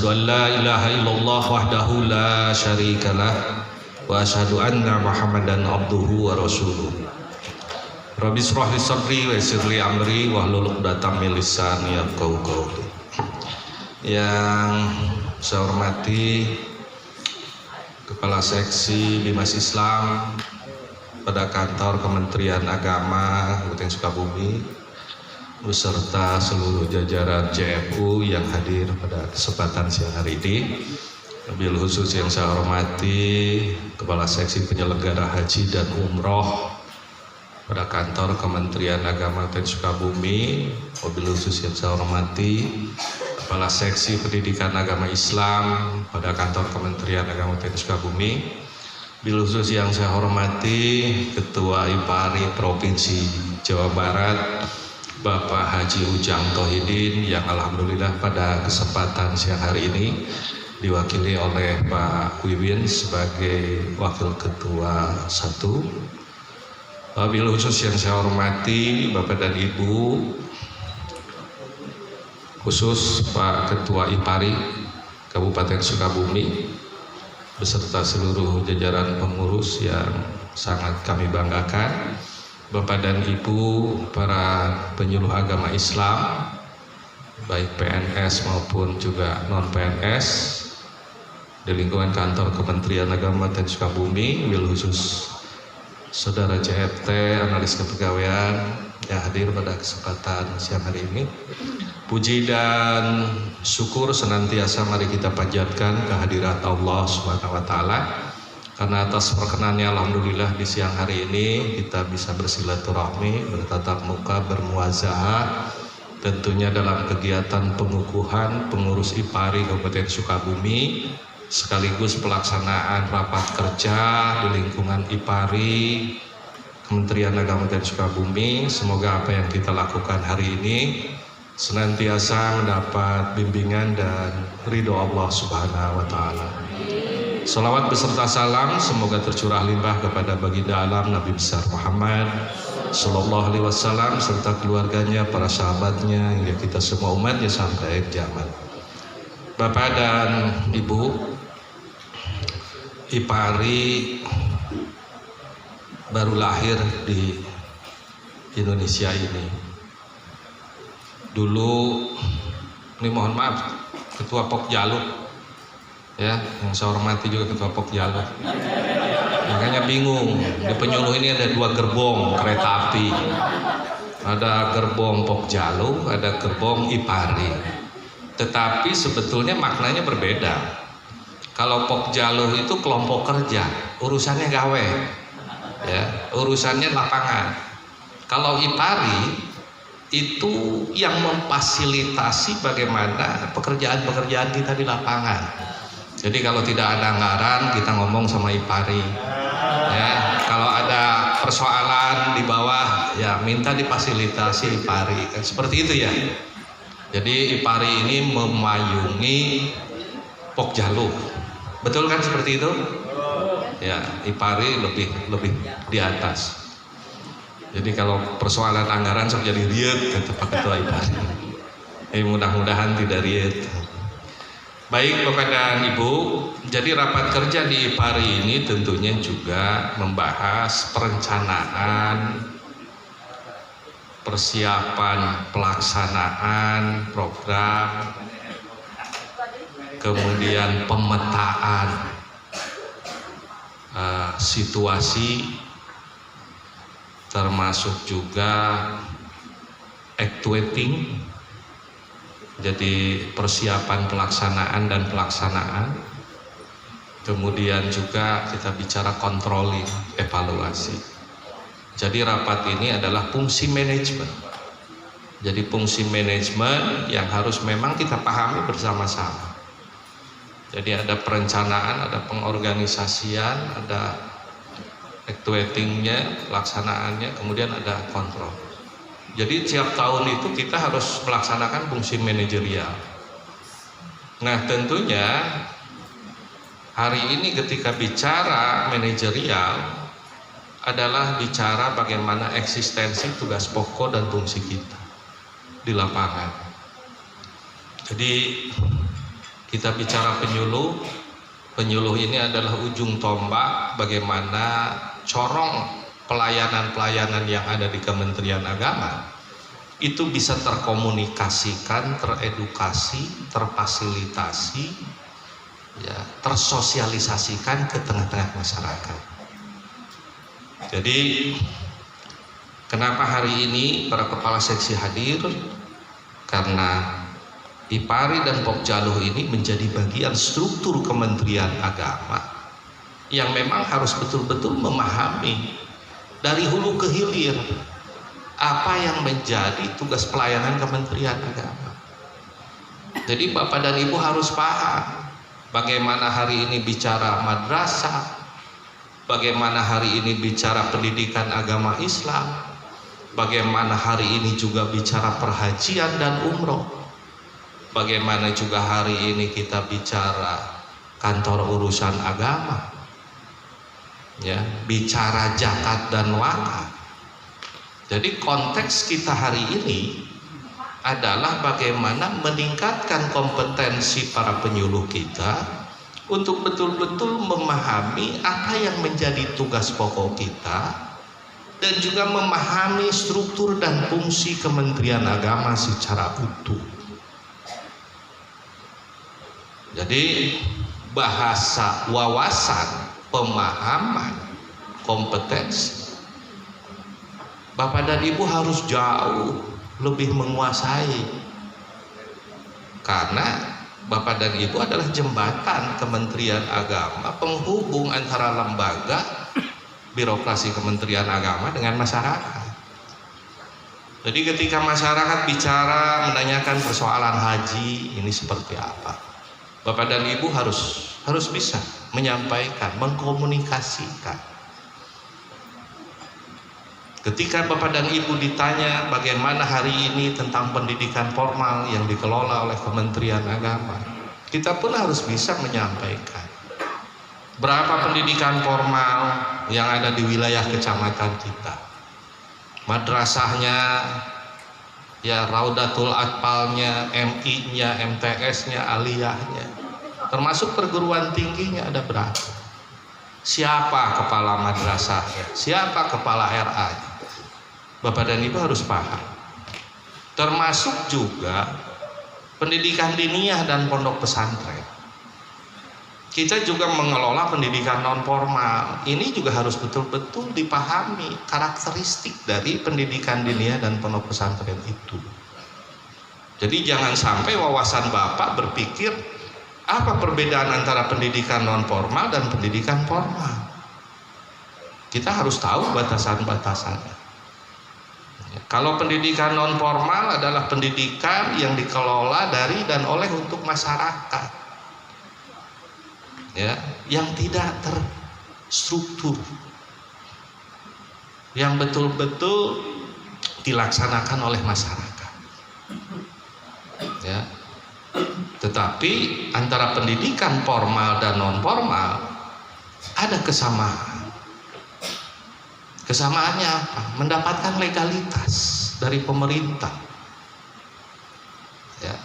Asyhadu an la ilaha illallah wahdahu la syarikalah wa asyhadu anna Muhammadan abduhu wa rasuluh. Rabbi shrah li sadri wa yassir li amri wahlul 'uqdatam min lisani yafqahu qawli. Yang saya hormati Kepala Seksi Bimas Islam pada Kantor Kementerian Agama Kabupaten Sukabumi beserta seluruh jajaran CFU yang hadir pada kesempatan siang hari ini. Wabil khusus yang saya hormati Kepala Seksi Penyelenggara Haji dan Umroh pada Kantor Kementerian Agama Kabupaten Sukabumi. Wabil khusus yang saya hormati Kepala Seksi Pendidikan Agama Islam pada Kantor Kementerian Agama Kabupaten Sukabumi. Wabil khusus yang saya hormati Ketua IPARI Provinsi Jawa Barat Bapak Haji Ujang Tohidin yang alhamdulillah pada kesempatan siang hari ini diwakili oleh Pak Wiwin sebagai Wakil Ketua 1. Wabil khusus yang saya hormati Bapak dan Ibu, khusus Pak Ketua IPARI Kabupaten Sukabumi beserta seluruh jajaran pengurus yang sangat kami banggakan, Bapak dan Ibu para penyuluh agama Islam baik PNS maupun juga non PNS di lingkungan Kantor Kementerian Agama Kabupaten Sukabumi, wabil khusus Saudara CFT analis kepegawaian yang hadir pada kesempatan siang hari ini. Puji dan syukur senantiasa mari kita panjatkan kehadirat Allah Subhanahu wa taala. Karena atas perkenannya alhamdulillah di siang hari ini kita bisa bersilaturahmi, bertatap muka, bermuazahah tentunya dalam kegiatan pengukuhan pengurus IPARI Kabupaten Sukabumi sekaligus pelaksanaan rapat kerja di lingkungan IPARI Kementerian Agama Kabupaten Sukabumi. Semoga apa yang kita lakukan hari ini senantiasa mendapat bimbingan dan ridho Allah Subhanahu wa taala. Salawat beserta salam semoga tercurah limpah kepada baginda alam Nabi besar Muhammad Sallallahu Alaihi Wasallam serta keluarganya, para sahabatnya, hingga kita semua umatnya sampai akhir zaman. Bapak dan Ibu, IPARI baru lahir di Indonesia ini. Dulu, ini mohon maaf, Ketua Pokjalu ya, yang saya hormati juga Ketua Pokjalu. Makanya bingung, di penyuluh ini ada 2 gerbong kereta api. Ada gerbong Pokjalu, ada gerbong IPARI. Tetapi sebetulnya maknanya berbeda. Kalau Pokjalu itu kelompok kerja, urusannya gawe, ya, urusannya lapangan. Kalau IPARI itu yang memfasilitasi bagaimana pekerjaan-pekerjaan kita di lapangan. Jadi kalau tidak ada anggaran kita ngomong sama IPARI, ya. Kalau ada persoalan di bawah, ya minta difasilitasi IPARI, kan seperti itu ya. Jadi IPARI ini memayungi Pokjalu, betul kan seperti itu? Ya, IPARI lebih di atas. Jadi kalau persoalan anggaran sok jadi riet kata Pak Ketua IPARI. Mudah-mudahan tidak riet. Baik Bapak dan Ibu, jadi rapat kerja di IPARI ini tentunya juga membahas perencanaan, persiapan pelaksanaan program, kemudian pemetaan situasi, termasuk juga actuating. Jadi persiapan pelaksanaan dan pelaksanaan, kemudian juga kita bicara controlling, evaluasi. Jadi rapat ini adalah fungsi manajemen. Jadi fungsi manajemen yang harus memang kita pahami bersama-sama. Jadi ada perencanaan, ada pengorganisasian, ada actuatingnya, pelaksanaannya, kemudian ada kontrol. Jadi tiap tahun itu kita harus melaksanakan fungsi manajerial. Nah tentunya hari ini ketika bicara manajerial adalah bicara bagaimana eksistensi tugas pokok dan fungsi kita di lapangan. Jadi Kita bicara penyuluh. Penyuluh ini adalah ujung tombak bagaimana corong pelayanan-pelayanan yang ada di Kementerian Agama itu bisa terkomunikasikan, teredukasi, terfasilitasi, ya, tersosialisasikan ke tengah-tengah masyarakat. Jadi kenapa hari ini para kepala seksi hadir? Karena IPARI dan Pokjaluh ini menjadi bagian struktur Kementerian Agama yang memang harus betul-betul memahami dari hulu ke hilir apa yang menjadi tugas pelayanan Kementerian Agama. Jadi Bapak dan Ibu harus paham bagaimana hari ini bicara madrasah, bagaimana hari ini bicara pendidikan agama Islam, bagaimana hari ini juga bicara perhajian dan umroh, bagaimana juga hari ini kita bicara kantor urusan agama, ya, bicara zakat dan wakaf. Jadi konteks kita hari ini adalah bagaimana meningkatkan kompetensi para penyuluh kita untuk betul-betul memahami apa yang menjadi tugas pokok kita dan juga memahami struktur dan fungsi Kementerian Agama secara utuh. Jadi bahasa, wawasan, pemahaman, kompetensi Bapak dan Ibu harus jauh lebih menguasai, karena Bapak dan Ibu adalah jembatan Kementerian Agama, penghubung antara lembaga birokrasi Kementerian Agama dengan masyarakat. Jadi ketika masyarakat bicara menanyakan persoalan haji ini seperti apa, Bapak dan Ibu harus bisa menyampaikan, mengkomunikasikan. Ketika Bapak dan Ibu ditanya bagaimana hari ini tentang pendidikan formal yang dikelola oleh Kementerian Agama, kita pun harus bisa menyampaikan berapa pendidikan formal yang ada di wilayah kecamatan kita. Madrasahnya, ya, Raudatul Atfalnya, MI-nya, MTS-nya, aliyahnya, termasuk perguruan tingginya ada berapa? Siapa kepala madrasahnya? Siapa kepala RA? Bapak dan Ibu harus paham. Termasuk juga pendidikan diniyah dan pondok pesantren. Kita juga mengelola pendidikan non formal. Ini juga harus betul-betul dipahami karakteristik dari pendidikan diniyah dan pondok pesantren itu. Jadi jangan sampai wawasan Bapak berpikir apa perbedaan antara pendidikan non formal dan pendidikan formal. Kita harus tahu batasan-batasannya. Kalau pendidikan non formal adalah pendidikan yang dikelola dari dan oleh untuk masyarakat, ya, yang tidak terstruktur, yang betul-betul dilaksanakan oleh masyarakat, ya. Tetapi antara pendidikan formal dan non formal ada kesamaan. Kesamaannya apa? Mendapatkan legalitas dari pemerintah, ya.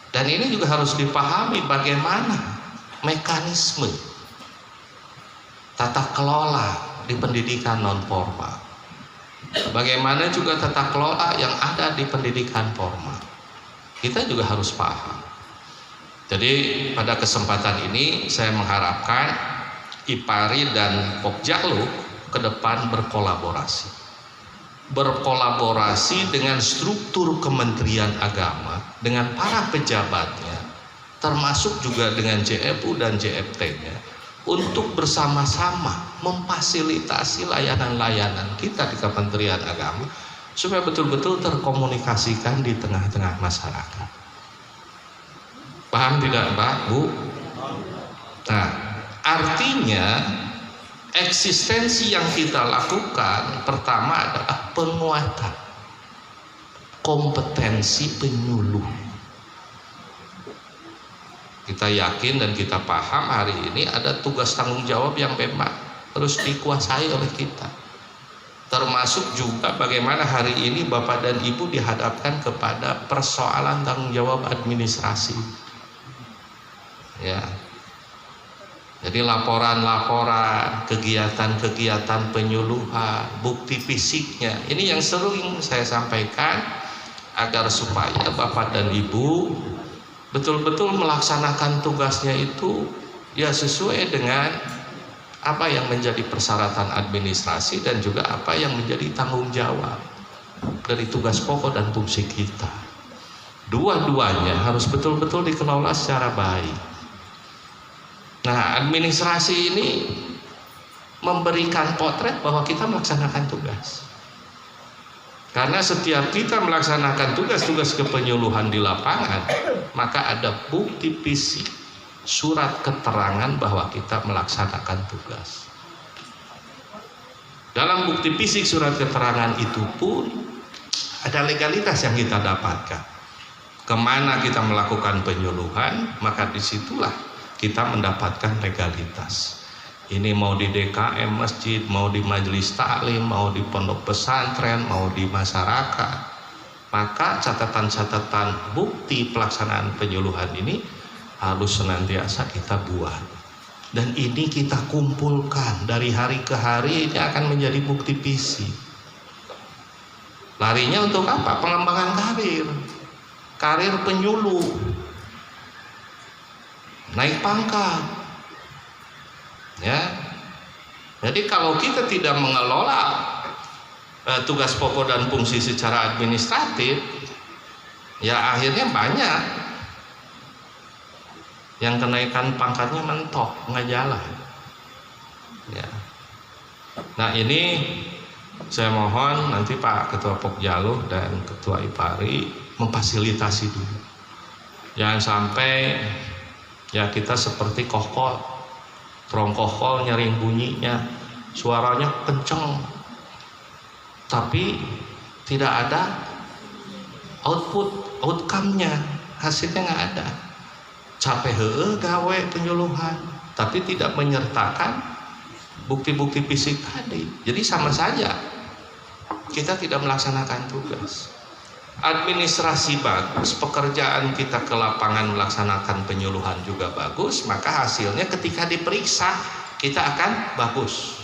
Dan ini juga harus dipahami bagaimana mekanisme tata kelola di pendidikan non formal, bagaimana juga tata kelola yang ada di pendidikan formal. Kita juga harus paham. Jadi pada kesempatan ini saya mengharapkan IPARI dan Pokjaluh ke depan berkolaborasi dengan struktur Kementerian Agama, dengan para pejabatnya, termasuk juga dengan JFU dan JFT-nya, untuk bersama-sama memfasilitasi layanan-layanan kita di Kementerian Agama supaya betul-betul terkomunikasikan di tengah-tengah masyarakat. Paham tidak, Pak, Bu? Nah, artinya eksistensi yang kita lakukan pertama adalah penguatan kompetensi penyuluh. Kita yakin dan kita paham hari ini ada tugas tanggung jawab yang memang harus dikuasai oleh kita, termasuk juga bagaimana hari ini Bapak dan Ibu dihadapkan kepada persoalan tanggung jawab administrasi. Ya. Jadi laporan-laporan, kegiatan-kegiatan penyuluhan, bukti fisiknya, ini yang sering saya sampaikan agar supaya Bapak dan Ibu betul-betul melaksanakan tugasnya itu ya sesuai dengan apa yang menjadi persyaratan administrasi dan juga apa yang menjadi tanggung jawab dari tugas pokok dan fungsi kita. Dua-duanya harus betul-betul dikelola secara baik. Nah, administrasi ini memberikan potret bahwa kita melaksanakan tugas. Karena setiap kita melaksanakan tugas-tugas kepenyuluhan di lapangan, maka ada bukti fisik, surat keterangan bahwa kita melaksanakan tugas. Dalam bukti fisik surat keterangan itu pun ada legalitas yang kita dapatkan. Kemana kita melakukan penyuluhan, maka disitulah kita mendapatkan legalitas. Ini mau di DKM masjid, mau di majelis taklim, mau di pondok pesantren, mau di masyarakat, maka catatan-catatan bukti pelaksanaan penyuluhan ini harus senantiasa kita buat. Dan ini kita kumpulkan dari hari ke hari, ini akan menjadi bukti fisik. Larinya untuk apa? Pengembangan karir penyuluh, naik pangkat, ya. Jadi kalau kita tidak mengelola tugas pokok dan fungsi secara administratif, ya akhirnya banyak yang kenaikan pangkatnya mentok, nggak jalan. Ya. Nah ini saya mohon nanti Pak Ketua Pokjaluh dan Ketua IPARI memfasilitasi dulu. Jangan sampai ya kita seperti kokol, trongkokol nyaring bunyinya, suaranya kenceng, tapi tidak ada outcome-nya, hasilnya nggak ada. Capek gawe penyuluhan, tapi tidak menyertakan bukti-bukti fisik tadi. Jadi sama saja kita tidak melaksanakan tugas. Administrasi bagus, pekerjaan kita ke lapangan melaksanakan penyuluhan juga bagus, maka hasilnya ketika diperiksa kita akan bagus.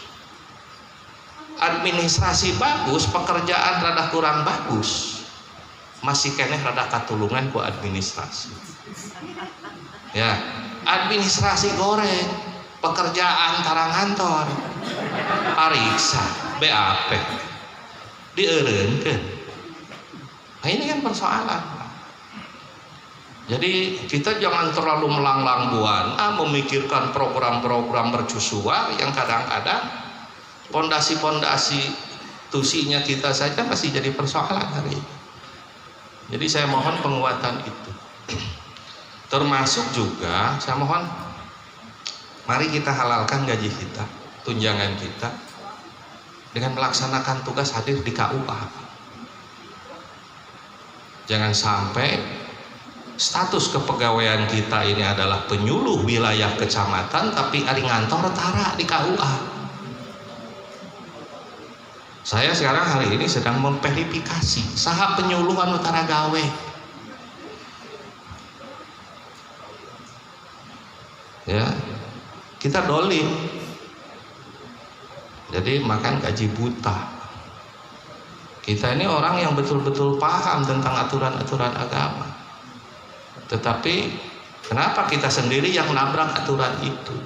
Administrasi bagus, pekerjaan rada kurang bagus, masih keneh rada katulungan ku administrasi. Ya, administrasi goreng, pekerjaan tarang kantor, pariksa, BAP, dieureunkeun. Nah ini kan persoalan. Jadi kita jangan terlalu melanglang buana memikirkan program-program mercusuar yang kadang-kadang pondasi-pondasi tusinya kita saja masih jadi persoalan hari ini. Jadi saya mohon penguatan itu. Termasuk juga saya mohon mari kita halalkan gaji kita, tunjangan kita dengan melaksanakan tugas hadir di KUA. Jangan sampai status kepegawaian kita ini adalah penyuluh wilayah kecamatan tapi ari ngantor tara di KUA. Saya sekarang hari ini sedang memverifikasi saha penyuluh anu tara gawe. Ya, kita dolim. Jadi makan gaji buta. Kita ini orang yang betul-betul paham tentang aturan-aturan agama. Tetapi kenapa kita sendiri yang nabrak aturan itu?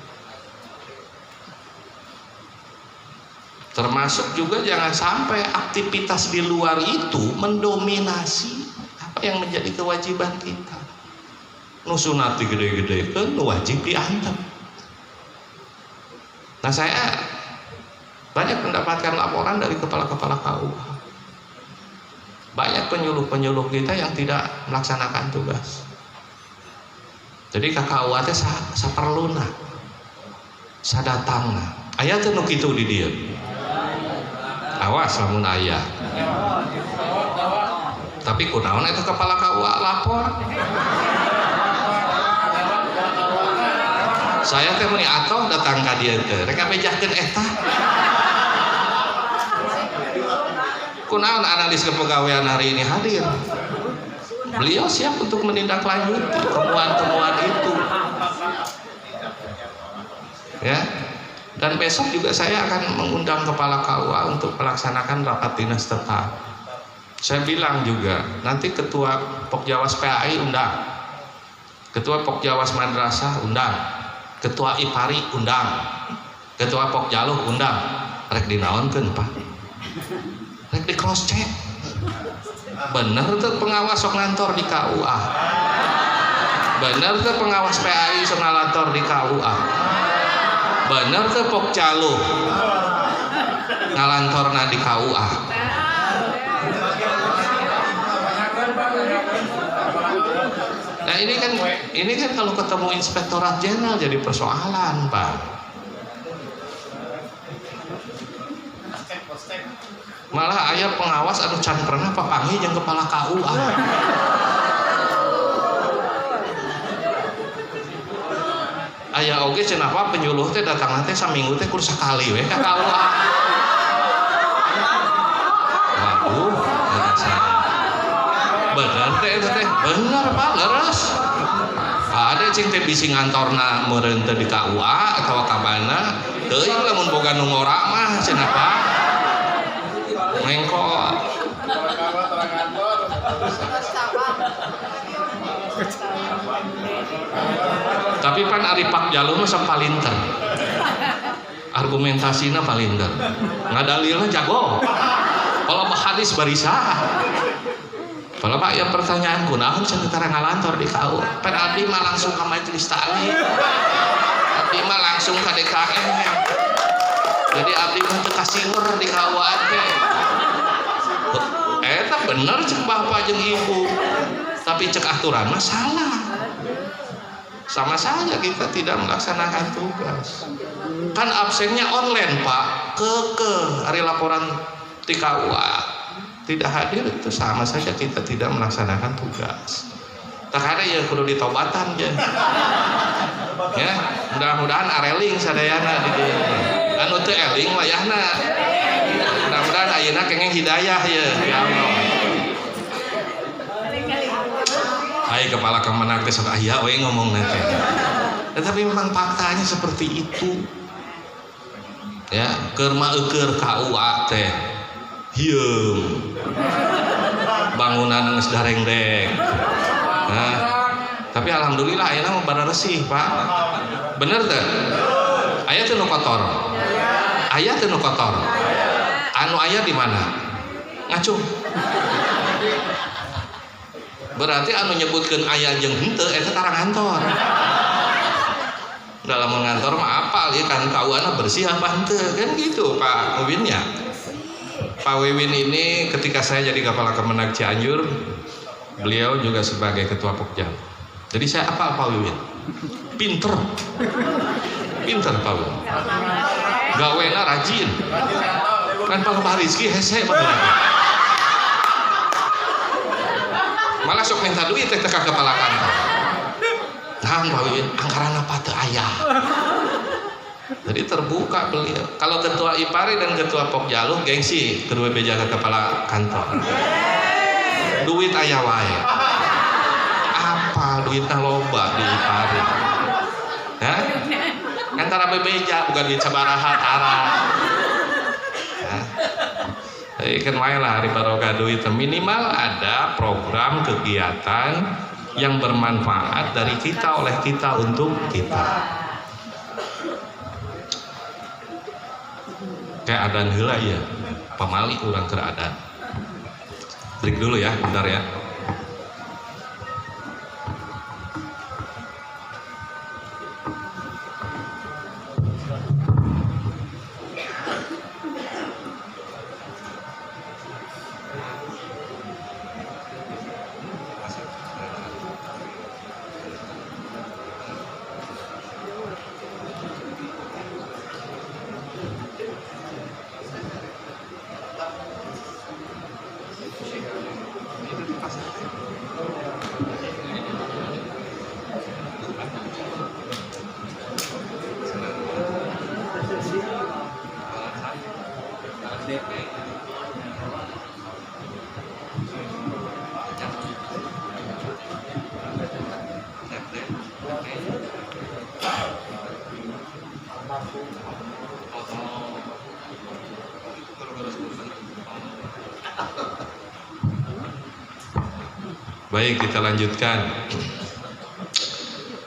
Termasuk juga jangan sampai aktivitas di luar itu mendominasi apa yang menjadi kewajiban kita. Nu sunati gede-gede kan wajib diantep. Nah saya banyak mendapatkan laporan dari kepala-kepala KUA. Banyak penyuluh-penyuluh kita yang tidak melaksanakan tugas. Jadi KUA teh saperluna, sadatangna. Aya teh nu kitu di dieu. Awas lamun aya. Tapi kunaon eta kepala KUA lapor? Saya teh meni atoh datang ka dieu teh, rek ngabejahkeun eta. Kunaon analis kepegawaian hari ini hadir. Beliau siap untuk menindaklanjuti temuan-temuan itu. Ya. Dan besok juga saya akan mengundang kepala KUA untuk melaksanakan rapat dinas tetap. Saya bilang juga nanti ketua Pokjawas PAI undang, ketua Pokjawas Madrasah undang, ketua IPARI undang, ketua Pokjaluh undang. Rek dinaonkeun Pak, rek di cross check bener tuh pengawas sok ngantor di KUA, bener tuh pengawas PAI sok ngantor di KUA, bener tuh Pokjaluh ngalantorna di KUA. Nah ini kan kalau ketemu Inspektorat Jenderal jadi persoalan Pak. Malah aya pengawas anu can pernah papanggih jeung kepala KUA. Aya oge cenah penyuluh teh datang teh saminggu teh kur sakali we ka KUA. Waduh, bener teh eta teh. Bener Pak, leres. Ada cing teh bisi ngantorna meureun teh di KUA atawa ka mana? Teuing lamun boga nu ngora mah cenah Pak. Mengko tapi pan ari Pak Jalur mah sampalinter, argumentasina palinter, ngadalilna jago, kalau hadis barisa. Kalau Pak yang pertanyaan kunaon sekitar ngalantor di KU, pan abdi mah langsung ke majelis taklim, abdi mah langsung ke DKM, jadi abdi mah teu kasinger di KUA teh. Eta bener cek bapak jeung ibu, tapi cek aturan mah salah. Sama saja kita tidak melaksanakan tugas. Kan absennya online Pak, hari laporan di KUA tidak hadir itu sama saja kita tidak melaksanakan tugas. Terkadang ya kudu ditobatan ya. Ya, mudah-mudahan areling sadayana di dieu. Anu teu eling wayahna. Mudah-mudahan ayeuna kenging hidayah ya. Ya Allah. Hai kepala kemenang teh sok aya we ngomong nanti. Tetapi memang faktanya seperti itu. Ya, keur maeukeur KUA teh. Hieum. Bangunan geus dareng-deng. Nah, tapi alhamdulillah ayeuna mah bara resih, Pak. Bener teh? Aya teh nu kotor. Aya teh nu kotor. Anu aya di mana? Ngacung. Berarti anu nyebutkeun aya jeung henteu eta tarang kantor. Dalam ngantor mah apal ya kan KUA bersih apa henteu kan gitu Pak Wiwin ya. Pak Wiwin ini ketika saya jadi kepala Kemenag Cianjur, beliau juga sebagai ketua Pokja. Jadi saya apal Pak Wiwin. Pinter. Pinter Pak Wiwin. Gawena rajin. Kan Pak Rizky hese betul. Malah sok minta duit teh ka kepala kantor. Nah, Pak Wiwin, anggaran apa teu aya. Jadi terbuka beliau. Kalau ketua IPARI dan ketua Pokjaluh gengsi kedua beja ke kepala kantor. Duit aya wae. Apa duitna loba di IPARI? Hah? Antara bebeja bukan duit sabaraha tara. Kan wae lah hari barokah duit minimal ada program kegiatan yang bermanfaat dari kita oleh kita untuk kita. Kayak adan heula ya, pamali urang keur adan. Break dulu ya, bentar ya. Baik, kita lanjutkan.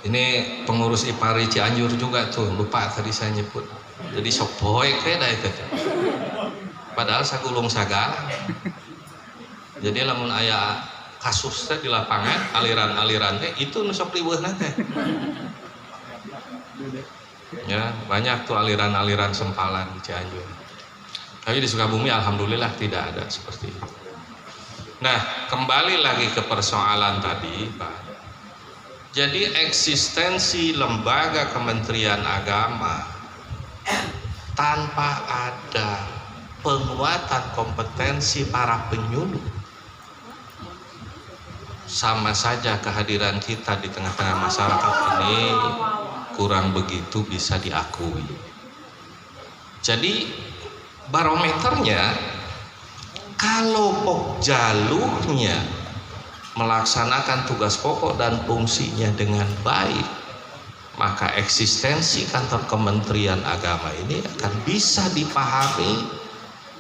Ini pengurus IPARI Cianjur juga tuh, lupa tadi saya nyebut. Jadi sok poe kayak itu. Padahal sagulung sagala. Jadi lamun aya kasus teh di lapangan, aliran-aliran teh itu nu sok riweuhna teh. Ya, banyak tuh aliran-aliran sempalan di Cianjur. Tapi di Sukabumi alhamdulillah tidak ada seperti itu. Nah, kembali lagi ke persoalan tadi, Pak. Jadi eksistensi lembaga Kementerian Agama tanpa ada penguatan kompetensi para penyuluh, sama saja kehadiran kita di tengah-tengah masyarakat ini kurang begitu bisa diakui. Jadi barometernya, kalau Pokjaluhnya melaksanakan tugas pokok dan fungsinya dengan baik, maka eksistensi kantor Kementerian Agama ini akan bisa dipahami,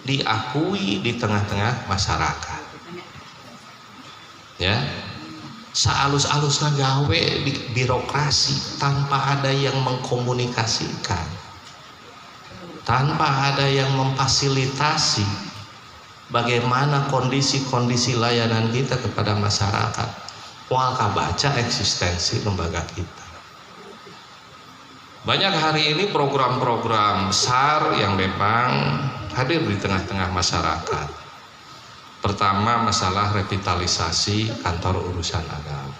diakui di tengah-tengah masyarakat. Ya, sealus-alusna gawe di birokrasi tanpa ada yang mengkomunikasikan, tanpa ada yang memfasilitasi bagaimana kondisi-kondisi layanan kita kepada masyarakat. Walka baca eksistensi lembaga kita. Banyak hari ini program-program besar yang memang hadir di tengah-tengah masyarakat. Pertama, masalah revitalisasi kantor urusan agama.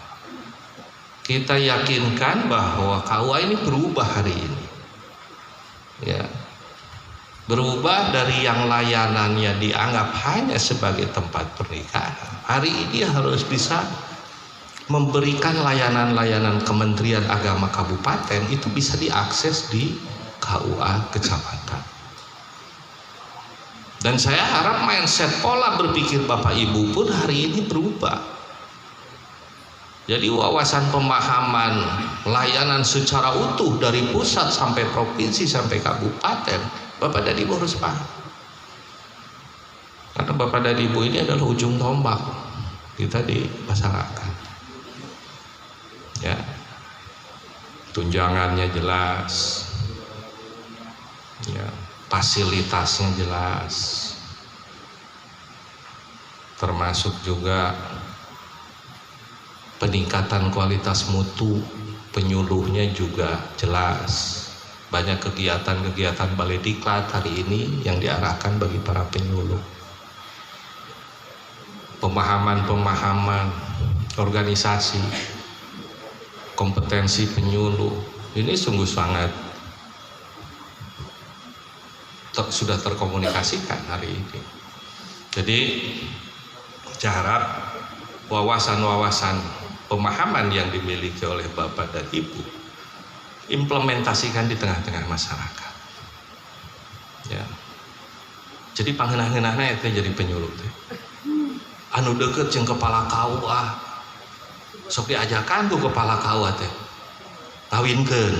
Kita yakinkan bahwa KUA ini berubah hari ini. Ya. Berubah dari yang layanannya dianggap hanya sebagai tempat pernikahan. Hari ini harus bisa memberikan layanan-layanan Kementerian Agama Kabupaten itu bisa diakses di KUA Kecamatan. Dan saya harap mindset pola berpikir Bapak Ibu pun hari ini berubah. Jadi wawasan pemahaman layanan secara utuh dari pusat sampai provinsi sampai kabupaten, Bapak dan Ibu harus paham. Karena Bapak dan Ibu ini adalah ujung tombak kita di masyarakat. Ya, tunjangannya jelas, ya, fasilitasnya jelas, termasuk juga peningkatan kualitas mutu penyuluhnya juga jelas. Banyak kegiatan-kegiatan balai diklat hari ini yang diarahkan bagi para penyuluh. Pemahaman-pemahaman organisasi, kompetensi penyuluh ini sungguh sangat sudah terkomunikasikan hari ini. Jadi saya harap wawasan-wawasan pemahaman yang dimiliki oleh Bapak dan Ibu implementasikan di tengah-tengah masyarakat. Ya. Jadi pangenah-ngenahna itu jadi penyuluh teh. Anu deket jeung kepala KUA. Sok diajakan ku kepala KUA teh. Kawinkeun.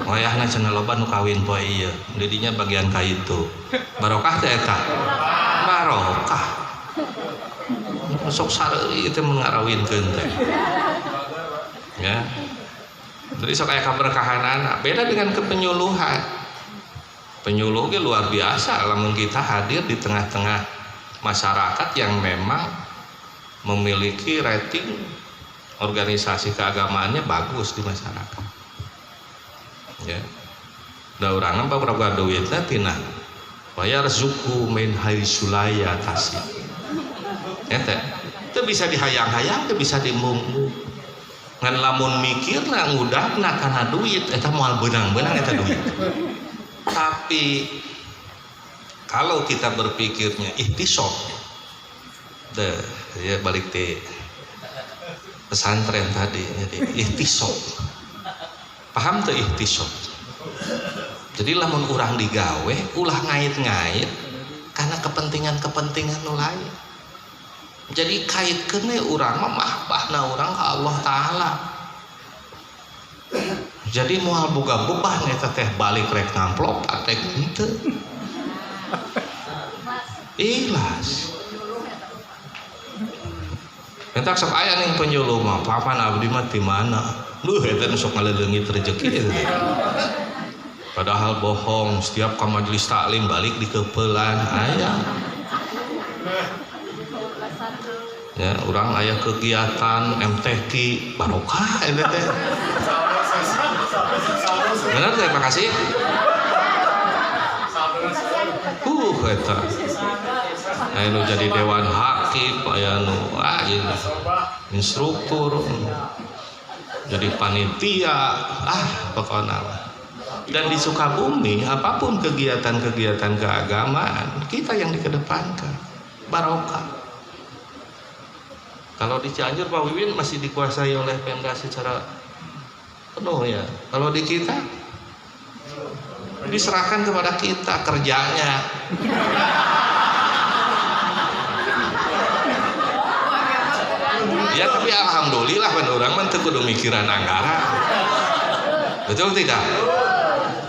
Wayahna cenah loba nu kawin poe ieu. Didinya bagian ka itu. Barokah teh eta. Barokah. Sok sareuli teh mun ngarawinkeun teh. Ya. Jadi sok aya kaberkahanan, beda dengan kepenyuluhan. Penyuluh ge luar biasa lamun kita hadir di tengah-tengah masyarakat yang memang memiliki rating organisasi keagamaannya bagus di masyarakat. Ya. Da urang mah beberapa duitna tina bayar zuku min haisulaya tasih. Eta teu bisa dihayang-hayang, teu bisa dimunggu. Ngan lamun mikirna ngudahna kana duit eta moal beunang-beunang eta duit. Tapi kalau kita berpikirnya ihtisab, ya balik ke pesantren tadi, jadi ihtisab. Paham tuh ihtisab? Jadi lamun urang digawe ulah ngait-ngait karena kepentingan-kepentingan nu lain. Jadi kaitkeun we urang mah mahbahna urang ka Allah Ta'ala. Jadi moal boga beban eta teh balik rek ngamplop atek henteu. Ikhlas. Entak sok aya ning penyuluh mah, papan abdi mah di mana? Duh eta sok ngaleungit rezeki eta. Padahal bohong, setiap ka majelis taklim balik dikeupelan aya. Ya, urang aya kegiatan MTQ barokah eta teh. Benar, terima kasih. Eta. Anu jadi dewan hakim, aya nu instruktur, jadi panitia, pokoknya. Dan di Sukabumi, apapun kegiatan-kegiatan keagamaan, kita yang dikedepankan, barokah. Kalau di Cianjur Pak Wiwin masih dikuasai oleh Pemda secara penuh ya. Kalau di kita diserahkan kepada kita kerjanya. Ya tapi alhamdulillah kan orang mah teu kudu mikiran anggaran. Betul tidak?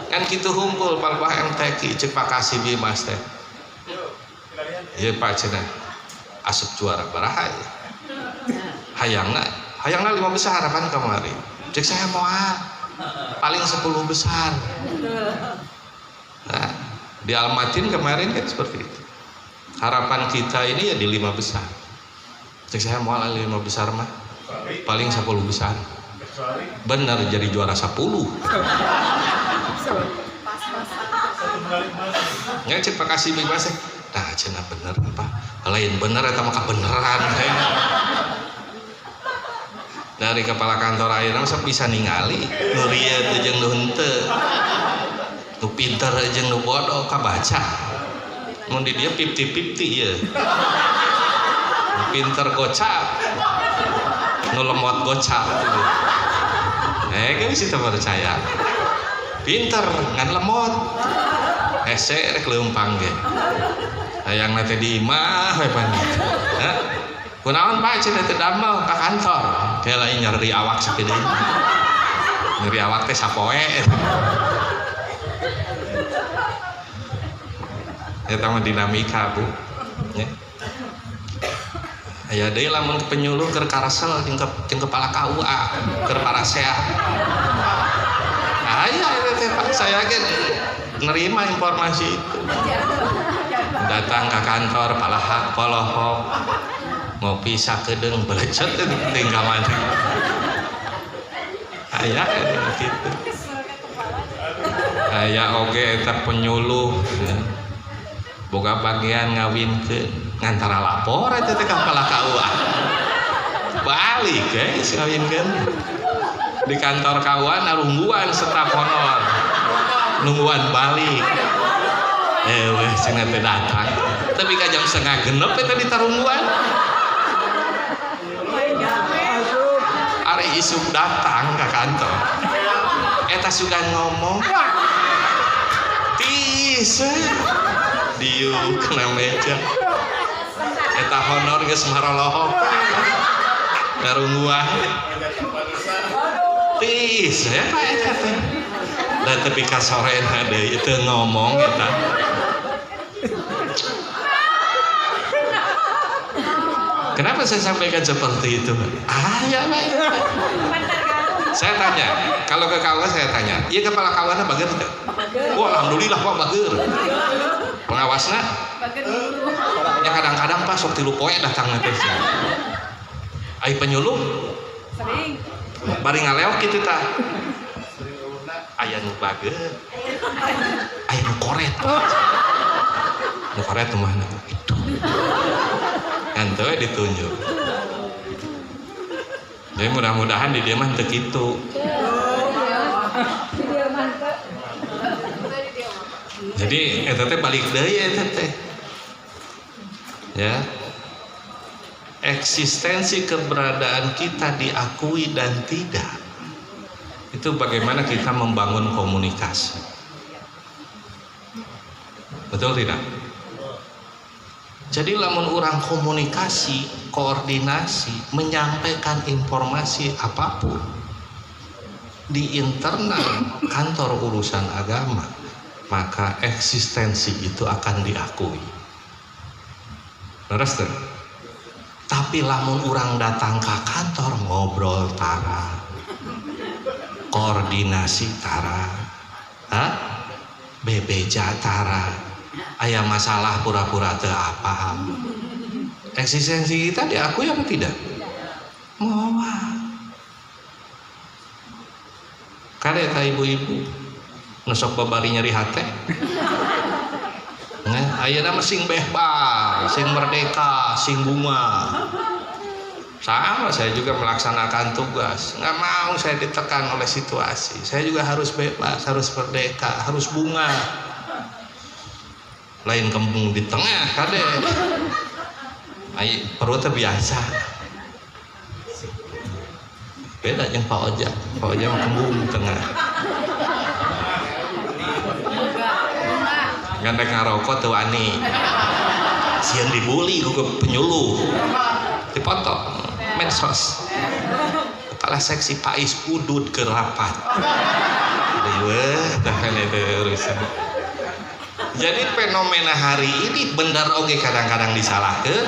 Kan kitu hungkul palpah MTQ cek Pak Kasih Bimas teh. Ieu Pak cenah asup juara baraha. Hayangna 5 besar kan kemarin. Cek saya moal paling 10 besar. Nah, di Almatin kemarin kan seperti itu. Harapan kita ini ya di 5 besar. Cek saya mau 5 besar mah paling 10 besar. Benar jadi juara 10. Ya cek Pak Kasih Bebas. Nah cenah bener apa? Lain bener eta mah beneran. Dari kepala kantor ayeuna mah bisa ningali nu rieu teh jeung nu henteu. Nu pinter jeung nu bodoh kabaca. Mun di dieu 50-50 ieu. Pinter gocap, nu lemot gocap. Geus kita percaya. Pinter ngan lemot. Hese rek leumpang ge. Hayangna teh di imah we pan. Hah? Kunaon Pak cenah teh damel ka kantor. Teh lain nyeri awak sakideung. Nyeri awak teh sapoe. Eta mah dinamika, Bu. Ya. Aya deui lamun penyuluh keur karesel jeung kepala KUA keur paraseah. Aya teh Pak saya ge nerima informasi itu. Datang ke kantor palahak polohok ngopi sakedeung belecet tinggal mandi. Aya kitu. Aya oge eta penyuluh boga bagian ngawinkeun ngantara lapor eta teh kepala KUA. Balik guys ngawinkeun. Di kantor KUA narungguan staf honor. Nungguan balik. Weh cenah teh datang. Tapi ka jam 5:30 eta ditarungguan. Ari isuk datang ke kantor. Eta sugan ngomong. Tis. Diu kena meja. Eta honor geus marolohok. Narungguan. Tis, ya Pak eta teh. Dan tepi ka sorena deui teu ngomong eta. Kenapa saya sampaikan seperti itu? Ya Pak. Saya tanya, kalau ke KUA saya tanya, iya kepala KUA bager teu? Wah, alhamdulillah Pak bager. Pengawasna? Ya kadang-kadang Pak sok 3 poe datang teh. Ai penyuluh? Sering. Bari ngaleok kitu tah. Aya nu bager. Aya nu koret. Nu koret mah itu. Kan teu ditunjuk. Jadi mudah-mudahan di dia mah teu kitu. Jadi eta teh balik deui eta teh. Ya. Eksistensi keberadaan kita diakui dan tidak. Itu bagaimana kita membangun komunikasi. Betul tidak? Jadi lamun orang komunikasi, koordinasi, menyampaikan informasi apapun, di internal kantor urusan agama, maka eksistensi itu akan diakui. Beres tuh. Tapi lamun orang datang ke kantor ngobrol tara, koordinasi tara, bebeja tara, aya masalah pura-pura teu apa. Eksistensi kita diakui apa tidak? Moal. Kade ta ibu-ibu nusok babari nyeri hate. Nah, ayeuna mah sing bebas, sing merdeka, sing bunga. Sama, saya juga melaksanakan tugas. Nggak mau saya ditekan oleh situasi. Saya juga harus bebas, harus merdeka, harus bunga. Lain kembung di tengah, kade. Ayo perut biasa. Beda yang Pak Oja. Pak Oja mah kembung di tengah. Gandeng ngarokok tuh wani. Sian dibully ke penyuluh. Dipoto medsos. Kepala seksi Pais udud ke rapat. Jadi fenomena hari ini bener oke kadang-kadang disalahkan.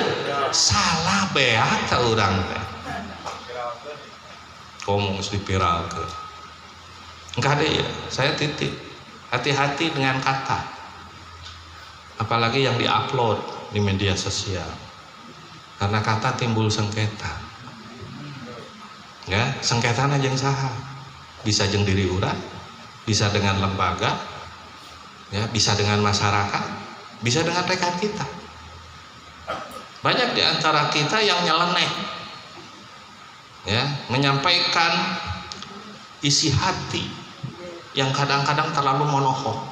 Salah beat ta urang teh. Ngomong dipiralkeun. Enggak ada ya, saya titip. Hati-hati dengan kata. Apalagi yang diupload di media sosial, karena kata timbul sengketa. Ya, sengketa jeung saha? Bisa jeung diri urang, bisa dengan lembaga, ya, bisa dengan masyarakat, bisa dengan rekan kita. Banyak di antara kita yang nyeleneh, ya, menyampaikan isi hati yang kadang-kadang terlalu monohok,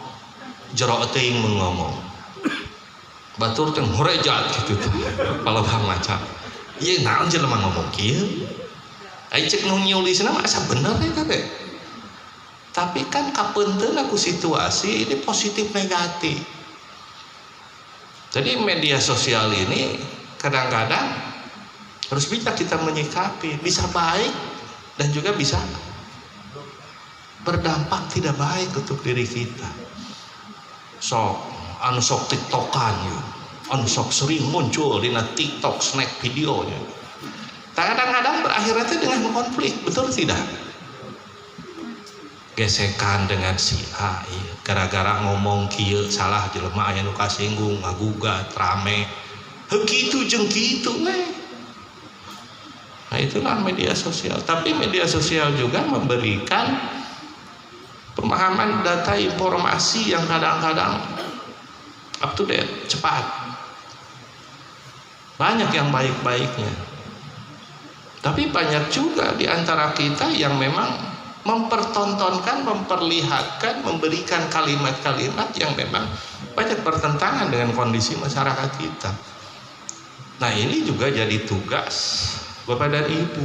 jero teuing mun ngomong. Batur teh horejat gitu tuh. Kalau macam, ieu naon jelema ngomong kieu? Ai cek nu nyulisna mah asa bener eta teh. Tapi kan kapeunteun aku situasi ini positif negatif. Jadi media sosial ini kadang-kadang harus bijak kita menyikapi, bisa baik dan juga bisa berdampak tidak baik untuk diri kita. Anu sok tiktokan yuk, anu sok sering muncul di tiktok snack videonya. Kadang-kadang berakhirnya dengan konflik, betul tidak? Gesekan dengan si A, iya. Gara-gara ngomong kieu salah jelema aya nu kasinggung, ngagugat, rame. Hekitu jeung kitu we. Nah itulah media sosial. Tapi media sosial juga memberikan pemahaman data informasi yang kadang-kadang up to date, cepat. Banyak yang baik-baiknya. Tapi banyak juga di antara kita yang memang mempertontonkan, memperlihatkan, memberikan kalimat-kalimat yang memang banyak bertentangan dengan kondisi masyarakat kita. Nah ini juga jadi tugas Bapak dan Ibu.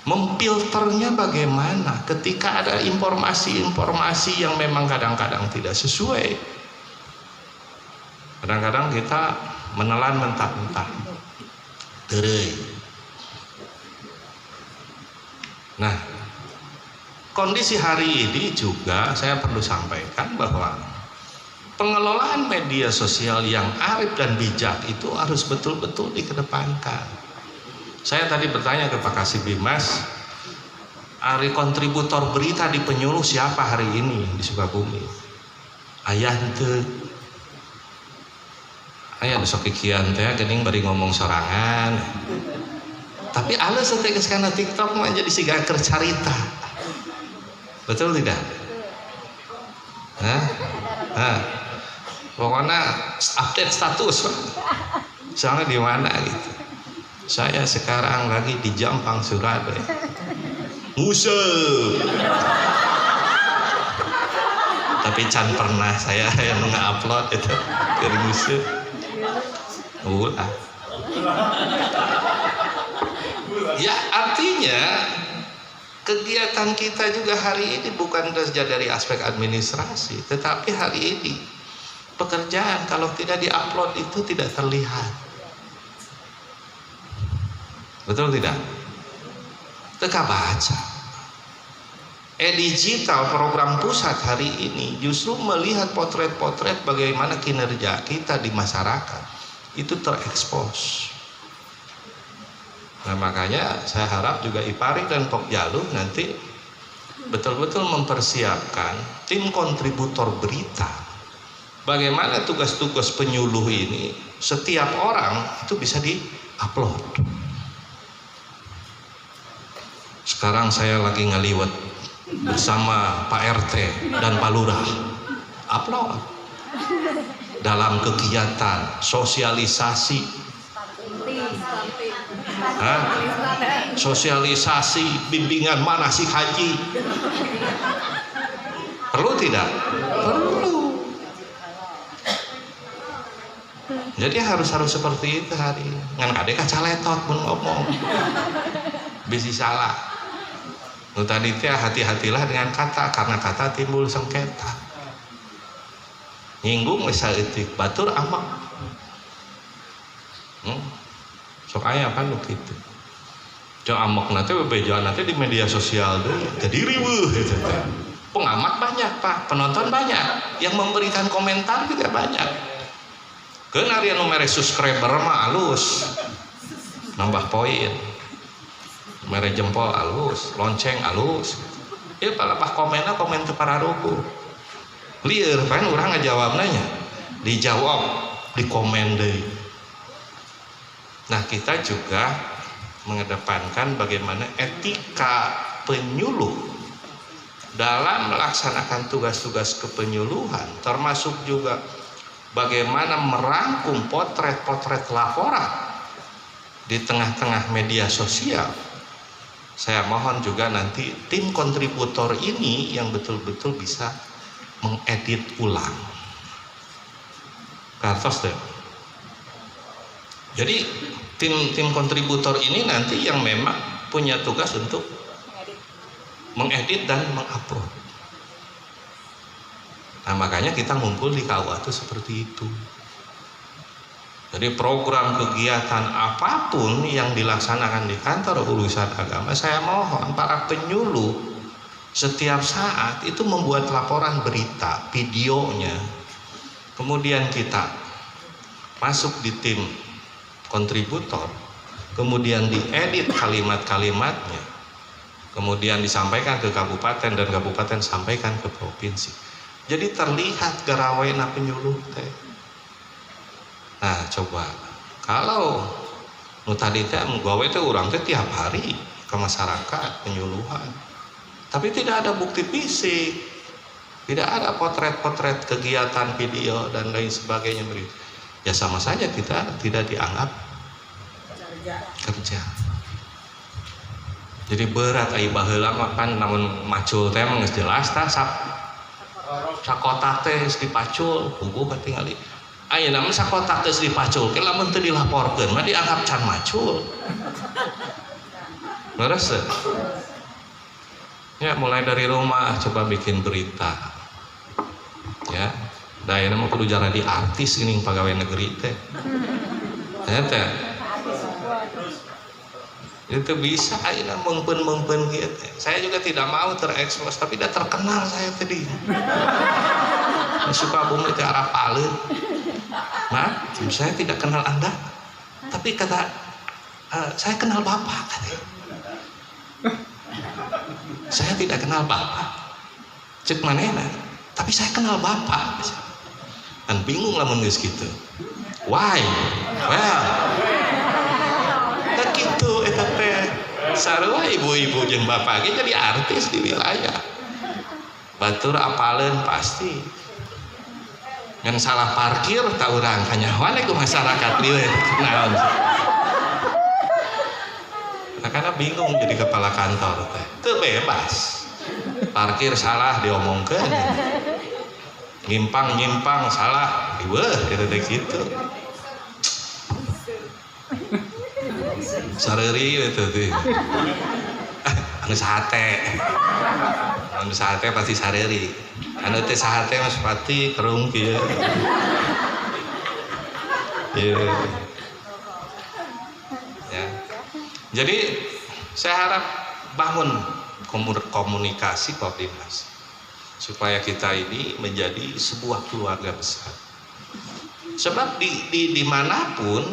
Memfilternya bagaimana ketika ada informasi-informasi yang memang kadang-kadang tidak sesuai. Kadang-kadang kita menelan mentah-mentah. Terei. Nah, kondisi hari ini juga saya perlu sampaikan bahwa pengelolaan media sosial yang arif dan bijak itu harus betul-betul dikedepankan. Saya tadi bertanya ke Pak Kasibimas, hari kontributor berita di penyuluh siapa hari ini di Sukabumi? Ayah teu. Aya sok kikian teh geuning bari ngomong sorangan. Tapi alus teh geus kana TikTok mah jadi siga keur carita. Betul tidak? Pokoknya update status. Soalnya di mana gitu. Saya sekarang lagi di Jampang Surabaya. Nguseup. Tapi can pernah saya yang nge-upload itu keur nguseup. Ulah. Ya artinya kegiatan kita juga hari ini bukan saja dari aspek administrasi, tetapi hari ini pekerjaan kalau tidak diupload itu tidak terlihat. Betul tidak? Teka baca. digital program pusat hari ini justru melihat potret-potret bagaimana kinerja kita di masyarakat itu terekspos. Nah makanya saya harap juga IPARI dan Pokjalu nanti betul-betul mempersiapkan tim kontributor berita. Bagaimana tugas-tugas penyuluh ini setiap orang itu bisa di-upload. Sekarang saya lagi ngeliwet bersama Pak RT dan Pak Lurah, upload dalam kegiatan sosialisasi, sosialisasi bimbingan manasik haji. Perlu tidak? Perlu. Jadi harus seperti itu hari ini. Ngan kadek caletot pun ngomong, bisi salah. Nu tadi teh hati-hatilah dengan kata, karena kata timbul sengketa. Nyinggung wis saeutik batur amak. Sok aya kan nu kitu. Jeung amokna teh bebejaan teh di media sosial deui, jadi riweuh eta teh. Pengamat banyak, Pak, penonton banyak, yang memberikan komentar juga banyak. Keun ari anu mere subscriber mah alus. Nambah poin. Mere jempol alus, lonceng alus. Ieu palapah komenna komen teu pararuku. Lieur pan urang ngajawabna nya. Dijawab, dikomen deui. Nah, kita juga mengedepankan bagaimana etika penyuluh dalam melaksanakan tugas-tugas kepenyuluhan, termasuk juga bagaimana merangkum potret-potret laporan di tengah-tengah media sosial. Saya mohon juga nanti tim kontributor ini yang betul-betul bisa mengedit ulang. Kartos deh. Jadi tim kontributor ini nanti yang memang punya tugas untuk mengedit dan mengupload. Nah makanya kita ngumpul di KUA itu seperti itu. Jadi program kegiatan apapun yang dilaksanakan di kantor urusan agama, saya mohon para penyuluh setiap saat itu membuat laporan berita, videonya. Kemudian kita masuk di tim kontributor, kemudian diedit kalimat-kalimatnya, kemudian disampaikan ke kabupaten dan kabupaten sampaikan ke provinsi. Jadi terlihat garawena penyuluh teh. Nah coba kalau nu tadi teh gawe teh urang teh tiap hari ke masyarakat penyuluhan, tapi tidak ada bukti fisik, tidak ada potret-potret kegiatan video dan lain sebagainya, ya sama saja kita tidak dianggap kerja. Jadi berat ai baheula mah kan namun macul teh mah geus jelas tah sakotak teh geus dipacul puguh katingali. Ayeuna mah sakotak teh dipacul ke lamun teu dilaporkeun mah dianggap can macul. Beres ya, mulai dari rumah coba bikin berita ya. Da ayeuna mah kudu jadi artis geuning pegawai negeri teh. Eta itu bisa ayeuna mengpen kieu teh. Saya juga tidak mau terekspos, tapi dah terkenal saya tadi. Sukabumi teh arah paleun. Nah, saya tidak kenal Anda, tapi kata saya kenal Bapak katanya. Saya tidak kenal Bapak, cek manehna, tapi saya kenal Bapak. Kan bingung lamun geus kitu. Why? Well, tak kitu eta teh. Sarua ibu-ibu jeung bapak ge jadi artis di wilayah. Batur apaleun pasti. Ngan salah parkir tak urang kanyahoan ku masyarakat lieu naon. Nah, karena bingung jadi kepala kantor teh. Teu bebas. Parkir salah diomongkeun. Nyimpang salah diweuh eta teh kitu. Sareuri eta teh. Anu sate. Anu sate pasti sareuri. Anu teh sate mah sepati kerung kieu. Ya. Jadi saya harap bangun komunikasi, koordinasi, supaya kita ini menjadi sebuah keluarga besar. Sebab dimanapun,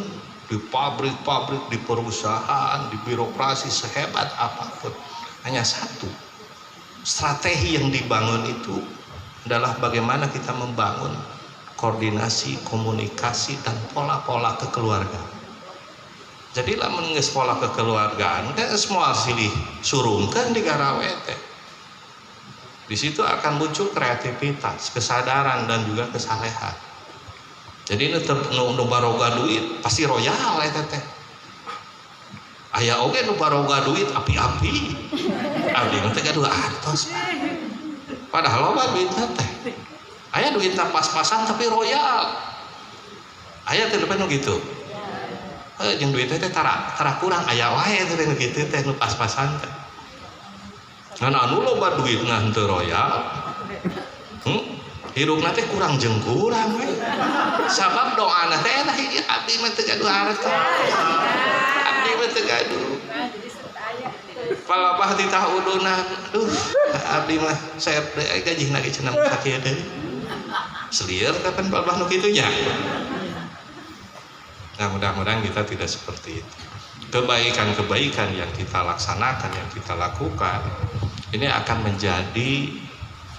di pabrik-pabrik, di perusahaan, di birokrasi, sehebat apapun, hanya satu strategi yang dibangun itu adalah bagaimana kita membangun koordinasi, komunikasi, dan pola-pola kekeluargaan. Jadi lamun geus pola kekeluargaan kan semua silih surungkeun di garawe teh. Di situ akan muncul kreativitas, kesadaran, dan juga kesalehan. Jadi nu baroga duit pasti royal eta teh. Aya oge nu baroga duit api-api. Abdi teh gaduh artos. Padahal loba duitna teh. Aya duitna pas-pasan tapi royal. Aya teh nu gitu. Jeung duitnya teh tara kurang aya wae teh nu kitu teh nu pas-pasan teh. Ngan anu loba duitna henteu royal. Hirupna teh kurang jeung kurang we. Sabab doana teh eta abdi mah teu gaduh harta. Abdi mah teu gaduh. Palabah di tahudunan, aduh, abdi mah saya gajihna ge cenah sakieu deui. Selieur kapan palabah nu kitu nya. Nah, mudah-mudahan kita tidak seperti itu. Kebaikan-kebaikan yang kita laksanakan, yang kita lakukan, ini akan menjadi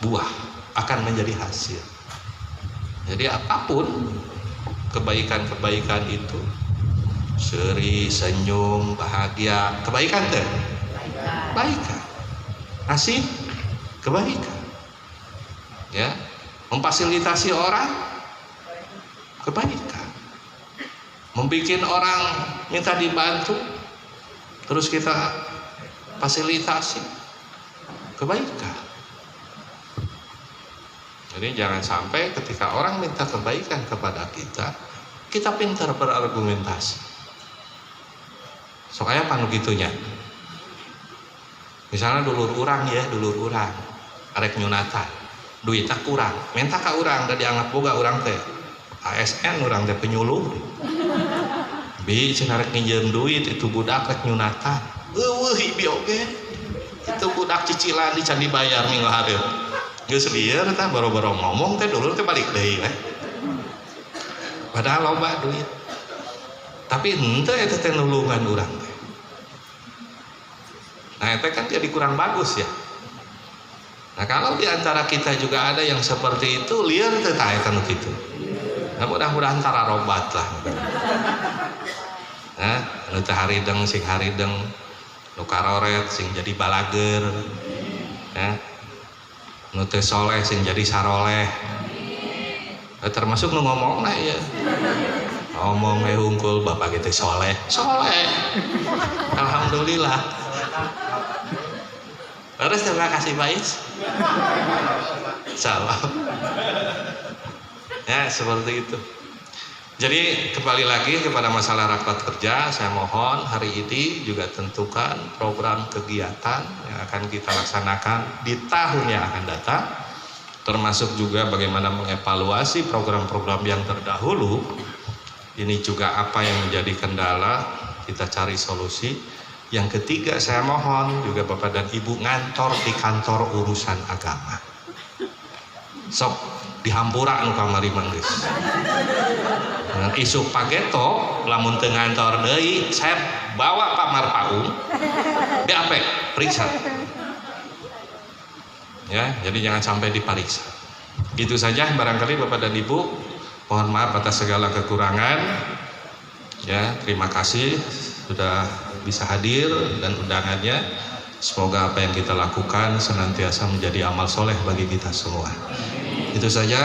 buah, akan menjadi hasil. Jadi apapun kebaikan-kebaikan itu, seri, senyum, bahagia, kebaikan teh, kebaikan, kasih, kebaikan, ya, memfasilitasi orang, kebaikan. Membikin orang minta dibantu, terus kita fasilitasi, kebaikan. Jadi jangan sampai ketika orang minta kebaikan kepada kita, kita pintar berargumentasi. Soalnya panu gitunya. Misalnya dulur urang ya, dulur urang, arek nyunatan, duitnya kurang, minta ka urang, dan dianggap boga urang teh. ASN orang teh penyuluh. Bi cenah rek nginjeun duit itu budak rek nyunatan. Eueuh ibi oge. Itu budak cicilan dican dibayar minggu hareup. Geus lieur tah boro-boro ngomong teh dulur teh balik deui we. Padahal loba duit. Tapi henteu eta teh nulungan urang teh. Nah eta kan jadi kurang bagus ya. Nah kalau di antara kita juga ada yang seperti itu, lieur teh tah eta nu kitu. Nah, mudah-mudahan tara robat lah. Nah, nu teh harideng sing harideng, nu karoret sing jadi balager. Ya. Nu teh soleh sing jadi saroleh. Termasuk nu ngomongna ya. Ngomong we hungkul bapak kita soleh. Soleh. Alhamdulillah. Terus terima kasih Bais. Salam. Ya seperti itu. Jadi kembali lagi kepada masalah rapat kerja, saya mohon hari ini juga tentukan program kegiatan yang akan kita laksanakan di tahun yang akan datang, termasuk juga bagaimana mengevaluasi program-program yang terdahulu. Ini juga apa yang menjadi kendala, kita cari solusi. Yang ketiga saya mohon juga Bapak dan Ibu ngantor di kantor urusan agama. Sok dihampura anu kamari mah geus. Isuk pageto lamun teu ngantor deui, saya bawa Pak Marpaung BAP periksa. Ya, jadi jangan sampai diperiksa. Itu saja barangkali Bapak dan Ibu. Mohon maaf atas segala kekurangan. Ya, terima kasih sudah bisa hadir dan undangannya. Semoga apa yang kita lakukan senantiasa menjadi amal soleh bagi kita semua. Itu saja.